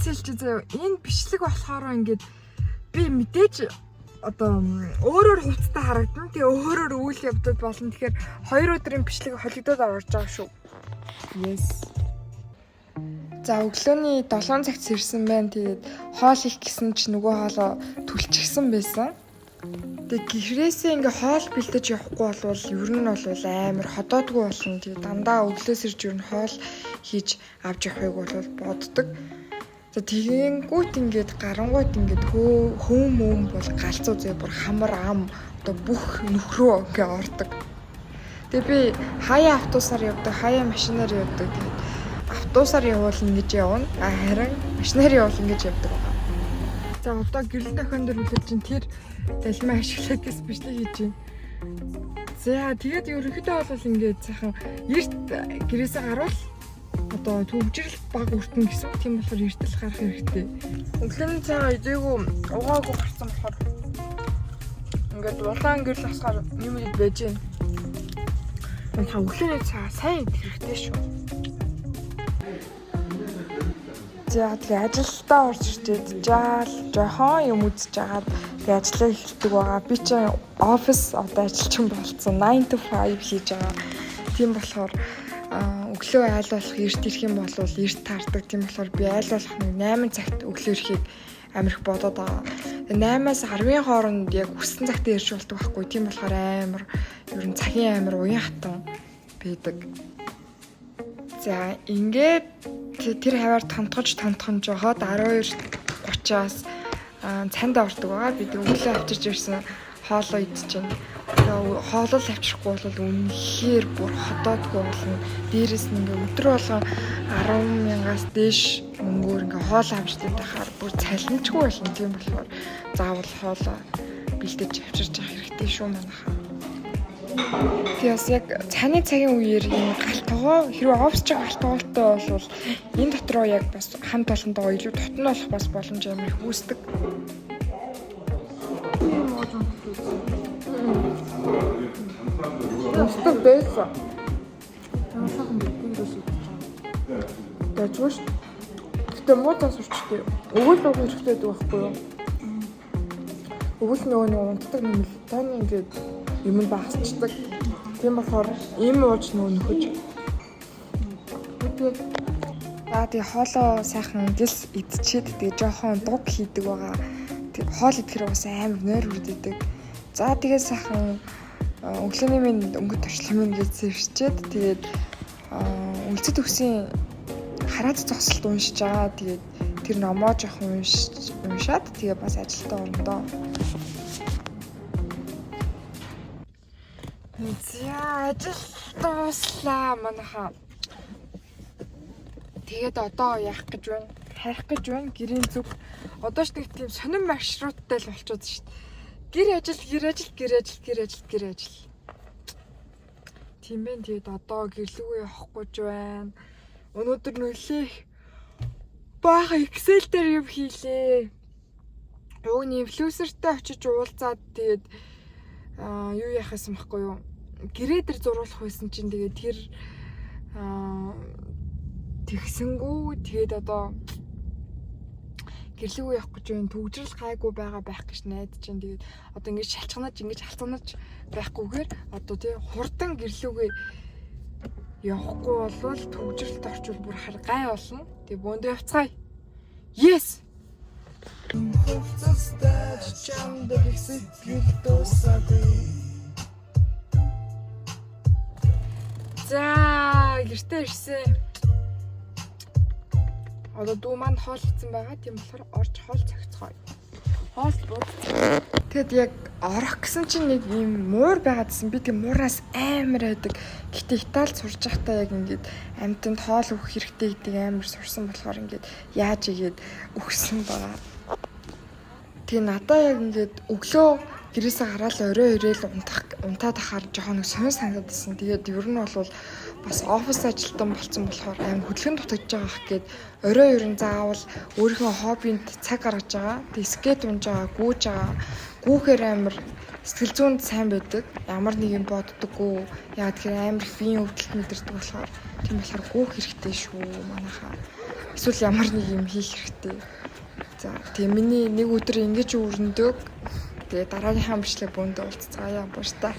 хэлж заяа энэ бичлэг болохоор ингээд би мэдээж одоо өөрөөр хувцтай харагдана. Тэгээ өөрөөр үйл явдал болно. Тэгэхээр 2 өдрийн бичлэг холигдоод орж байгаа шүү. Yes. За өглөөний 7 цагт ирсэн байна. Тэгээд хоол их гэсэн чи нөгөө хоолоо түлчихсэн байсан. Тэгээд гэрээсээ ингээ хоол бэлдэж явахгүй болвол ер нь бол амар ходоодгүй болно. Тэгээд дандаа өглөөс ирж ер нь хоол хийж авч явахыг бол боддог. За тэгэнгүүт ингээд гарангуйт ингээд хөөм бол галзуу зөө бүр хамар ам одоо бүх нөхрөө ингээ ордог. Тэгээ би хаяа автобусаар явдаг, хаяа машинаар явдаг. Тэгээд автобусаар явбал ингэж явна. Харин машинаар явбал ингэж явдаг байгаа. За одоо гэрэл дахин дээр үлдэж чинь тэр залмаа ашиглаад гэс бичлэг хийж байна. За тэгээд ерөнхийдөө бол ингээд сайхан эрт гэрээсээ гарвал одоо төвжирэл баг өртөн гэсэн. Тийм болохоор эртэл гарах хэрэгтэй. Өглөөний цайгаа идээгүй угаагүй гарсан болохоор ингээд улаан гэрэл асгаар юм ийд байж байна. Унтаа өглөөний цайгаа сайн идэх хэрэгтэй шүү. За тэгээ ажилдаа орж ирчээд жаал жоохон юм үзэж агаад тэгээ ажиллаа эхэлдэг байгаа. Би чинь офис одоо ажилчин болцсон 9 to 5 хийж байгаа. Тийм болохоор өглөө айл болох эрт ирэх юм бол эрт таардаг. Тийм болохоор би айл болох 8 цагт өглөө ирэхийг амирх бодоод байгаа. 8-аас 10-ын хооронд яг хүссэн цагт ирж болдог байхгүй. Тийм болохоор амар ер нь цагийн амар уян хатан байдаг. За ингээд тэр хаваар тонтгож жохоод 12:30-аас цанд ордог байгаа. Би өглөө авчирч ирсэн хоолоо идчихэв. Хоолол авчрахгүй бол үнэхээр бүр ходоодгүй болно. Дээрээс нь ингээ өдөр болгон 10,000-аас дээш мөнгөөр ингээ хоол авчирдаг байхаар бүр цалинчгүй болно. Тийм болохоор заавал хоолоо бэлдэж авчирч явах хэрэгтэй шүү манайхаа. Тэгээс яг цааны цагийн үеэр энэ галтгоо хэрвээ офсч галтгоотой бол энэ дотроо яг бас хамт олондоо илүү тотно болох бас боломж амар их үүсдэг. Өстөг байсан. Танасаахан бэлтгэл шиг. Тэжвэш. Гэтэ муу тас урчтэй. Өгөл хэрэгтэй байхгүй юу? Өгөл нөгөө унтдаг юм л тань ингээд юм багасчдаг. Тийм болохоор ийм ууж нөхөж. За тий хоолоо сайхан гэлс идчихэд тэгээ жоохон дуг хийдэг байгаа. Хоол идэхээр бас амар нойр үрдээдэг. За тэгээ сайхан өглөөний минь өнгөт төрчлөмөн гэж зэрчээд тэгээд үлцэд өгсөн хараад зогсолт уншиж байгаа. Тэгээд тэр номоо жоохон уншаад тэгээ бас ажилдаа орондоо. За ажил дууслаа манайхаа. Тэгээд одоо яах гэж байна? Харих гэж байна. Гэрийн зүг. Одоо ч нэг тийм сонирн маршруттай л болчиход шүү дээ. Гэр ажил. Тийм байх. Тэгээд одоо гэрлүүгээ явахгүй ч байна. Өнөөдөр нөлөөх бага Excel дээр юм хийлээ. Ууны инфлюенсертэй очиж уулзаад тэгээд юу яхасан байхгүй юу? Гэрээ дээр зурулах байсан чинь тэгээд тэр тэгсэнгүү тэгээд одоо гэрлүүгээ явах гэж байна. Төгжрөл гайгүй байгаа байх гэж найдаж байна. Тэгээд одоо ингэж шалчганаж халцганаж байхгүйгээр одоо тий хурдан гэрлүүгээ явахгүй болвол төгжрөлд орчвол бүр хар гай болно. Тэгээд бөөндөө явцгаая. Yes. За гэртээ ирсэн. Одоо дүү маань хоол хийсэн байгаа. Тийм болохоор орж хоол цогцгоё. Хоол буудсан. Тэгэд яг орох гэсэн чинь нэг юм муур байгаадсэн. Би тийм муураас амар байдаг. Гэтэ Италид сурж байхдаа яг ингээд амьтанд хоол өгөх хэрэгтэй гэдэг амар сурсан болохоор ингээд яаж игээд өгсөн байгаа. Тэгээ надаа яг ингээд өглөө гэрээсээ гараад орой ирээл унтаад ахаар жоохон нэг сонир санагдаад байсан. Тэгээд ер нь бол бас офис ажилтан болсон болохоор аим хөдөлгөөн дутагдж байгаа ах гээд орой ер нь заавал өөрийнхөө хоббинд цаг гаргаж байгаа. Тэгээд скет унж байгаа, гүүж байгаа. гүүхээр амар сэтгэл зүйнд сайн байдаг. Ямар нэг юм боддоггүй. Яг тэгэхээр амар биеийн өвдөлт мэдэрдэг болохоор тийм болохоор гүүх хэрэгтэй шүү манайхаа. Эсвэл ямар нэг юм хийх хэрэгтэй. За тэгээ миний нэг өдөр ингэж өрнөдөг. Тэгээ дараагийн хамшлаг бүнд уулзцаая баяр та.